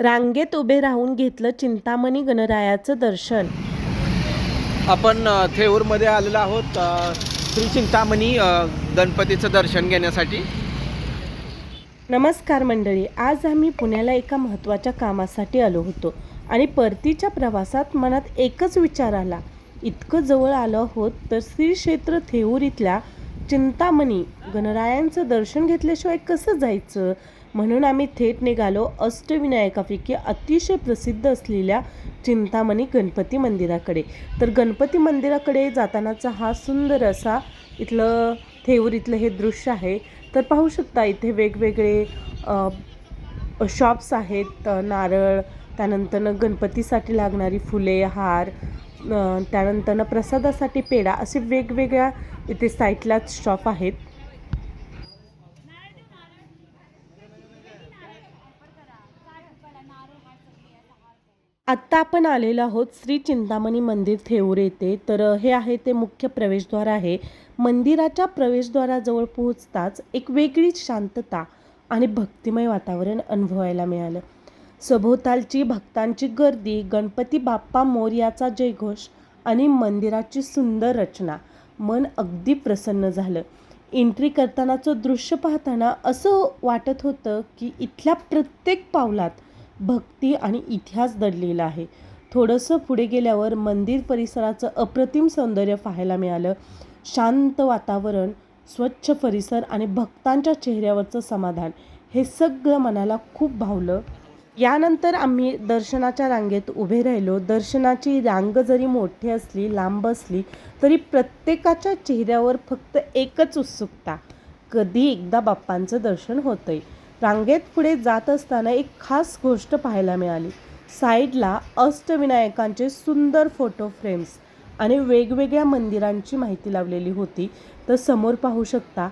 रांगेत उभे राहून घेतलं चिंतामणी गणरायाचं दर्शन। आपण थेऊरमध्ये आलेलो आहोत श्री चिंतामणी गणपतीचं दर्शन घेण्यासाठी। नमस्कार मंडळी, आज आम्ही पुण्याला एका महत्त्वाच्या कामासाठी आलो होतो आणि परतीच्या प्रवासात मनात एकच विचार आला, इतकं जवळ आलो आहोत तर श्री क्षेत्र थेऊर इथल्या चिंतामणी गणरायांचं दर्शन घेतल्याशिवाय कसं जायचं। म्हणून आम्ही थेट निघालो अष्टविनायकापैकी अतिशय प्रसिद्ध असलेल्या चिंतामणी गणपती मंदिराकडे। तर गणपती मंदिराकडे जातानाचा हा सुंदर असा इथलं थेऊर इथलं हे दृश्य आहे। तर पाहू शकता इथे वेगवेगळे शॉप्स आहेत, नारळ, त्यानंतर गणपतीसाठी लागणारी फुले, हार, त्यानंतर प्रसादासाठी पेढा, असे वेगवेगळ्या इथे साईडलाच शॉप आहेत। आत्ता आपण आलेलो आहोत श्री चिंतामणी मंदिर थेऊर येथे। तर हे आहे ते मुख्य प्रवेशद्वार आहे। मंदिराच्या प्रवेशद्वाराजवळ पोहोचताच एक वेगळीच शांतता आणि भक्तिमय वातावरण अनुभवायला मिळालं। सभोवतालची भक्तांची गर्दी, गणपती बाप्पा मोरयाचा जयघोष आणि मंदिराची सुंदर रचना मन अगदी प्रसन्न झालं। एंट्री करतानाचं दृश्य पाहताना असं वाटत होतं की इथल्या प्रत्येक पावलात भक्ती आणि इतिहास दडलेला आहे। थोडंसं पुढे गेल्यावर मंदिर परिसराचं अप्रतिम सौंदर्य पाहायला मिळालं। शांत वातावरण, स्वच्छ परिसर आणि भक्तांच्या चेहऱ्यावरचं समाधान हे सगळं मनाला खूप भावलं। यानंतर आम्ही दर्शनाच्या रांगेत उभे राहिलो। दर्शनाची रांग जरी मोठी असली, लांब असली, तरी प्रत्येकाच्या चेहऱ्यावर फक्त एकच उत्सुकता, कधी एकदा बाप्पांचं दर्शन होतंय। रांगेत पुढे जात असताना एक खास गोष्ट पाहायला मिळाली। साईडला अष्टविनायकांचे सुंदर फोटो फ्रेम्स आणि वेगवेगळ्या मंदिरांची माहिती लावलेली होती। तर समोर पाहू शकता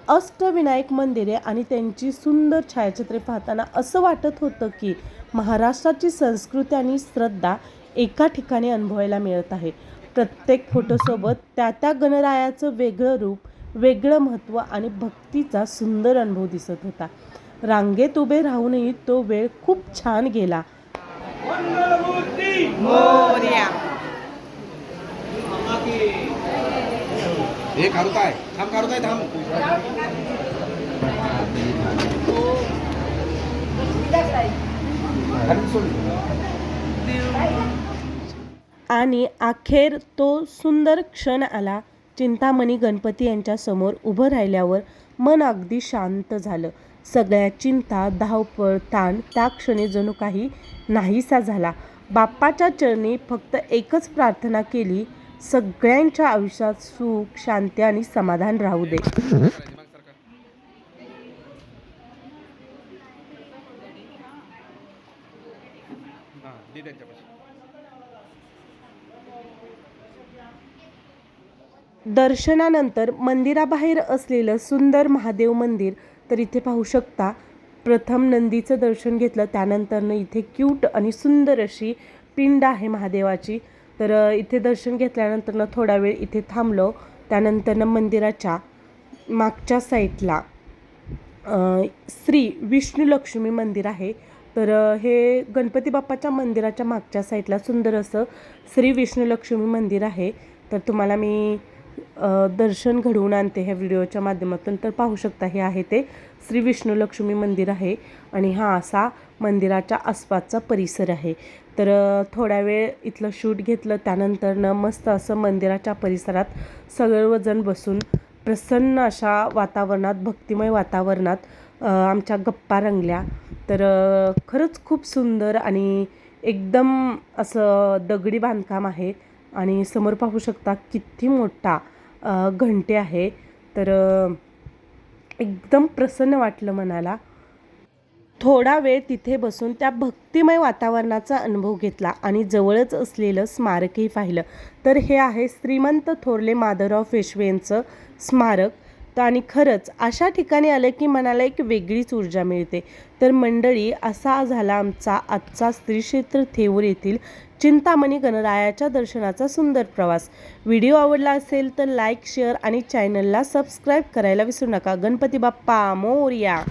अष्टविनायक मंदिरे आणि त्यांची सुंदर छायाचित्रे पाहताना असं वाटत होतं की महाराष्ट्राची संस्कृती आणि श्रद्धा एका ठिकाणी अनुभवायला मिळत आहे। प्रत्येक फोटोसोबत त्या गणरायाचं वेगळं रूप, वेगळं महत्त्व आणि भक्तीचा सुंदर अनुभव दिसत होता। रांगेत उभे राहूनही तो वेळ खूप छान गेला। आणि अखेर तो सुंदर क्षण आला। चिंतामणी गणपती यांच्या समोर उभं राहिल्यावर मन अगदी शांत झालं। सगळ्या चिंता, धावपळ, ताण त्या क्षणी जणू काही नाहीसा झाला। बाप्पाच्या चरणी फक्त एकच प्रार्थना केली, सगळ्यांच्या आयुष्यात सुख, शांती आणि समाधान राहू दे। दर्शनानंतर मंदिराबाहेर असलेलं सुंदर महादेव मंदिर, तर इथे पाहू शकता प्रथम नंदीचं दर्शन घेतलं, त्यानंतरनं इथे क्यूट आणि सुंदर अशी पिंड आहे महादेवाची। तर इथे दर्शन घेतल्यानंतरनं थोडा वेळ इथे थांबलो। त्यानंतरनं मंदिराच्या मागच्या साईडला श्री विष्णू लक्ष्मी मंदिर आहे। तर हे गणपती बाप्पाच्या मंदिराच्या मागच्या साईडला सुंदर असं श्री विष्णू लक्ष्मी मंदिर आहे। तर तुम्हाला मी दर्शन घडवून आणते ह्या व्हिडिओच्या माध्यमातून। तर पाहू शकता हे आहे ते श्री विष्णू लक्ष्मी मंदिर आहे आणि हा असा मंदिराच्या आसपासचा परिसर आहे। तर थोडा वेळ इथलं शूट घेतलं, त्यानंतरनं मस्त असं मंदिराच्या परिसरात सर्वजण बसून प्रसन्न अशा वातावरणात, भक्तिमय वातावरणात आमच्या गप्पा रंगल्या। तर खरंच खूप सुंदर आणि एकदम असं दगडी बांधकाम आहे आणि समोर पाहू शकता किती मोठा घंटे आहे। तर एकदम प्रसन्न वाटलं मनाला। थोडा वेळ तिथे बसून त्या भक्तिमय वातावरणाचा अनुभव घेतला आणि जवळच असलेलं स्मारकही पाहिलं। तर हे आहे श्रीमंत थोरले माधवराव पेशवे यांचं स्मारक। तर आणि खरंच अशा ठिकाणी आलं की मनाला एक वेगळीच ऊर्जा मिळते। तर मंडळी, असा झाला आमचा आजचा श्री क्षेत्र थेऊर येथील चिंतामणी गणरायाच्या दर्शनाचा सुंदर प्रवास। व्हिडिओ आवडला असेल तर लाईक, शेअर आणि चॅनलला सबस्क्राईब करायला विसरू नका। गणपती बाप्पा मोरया।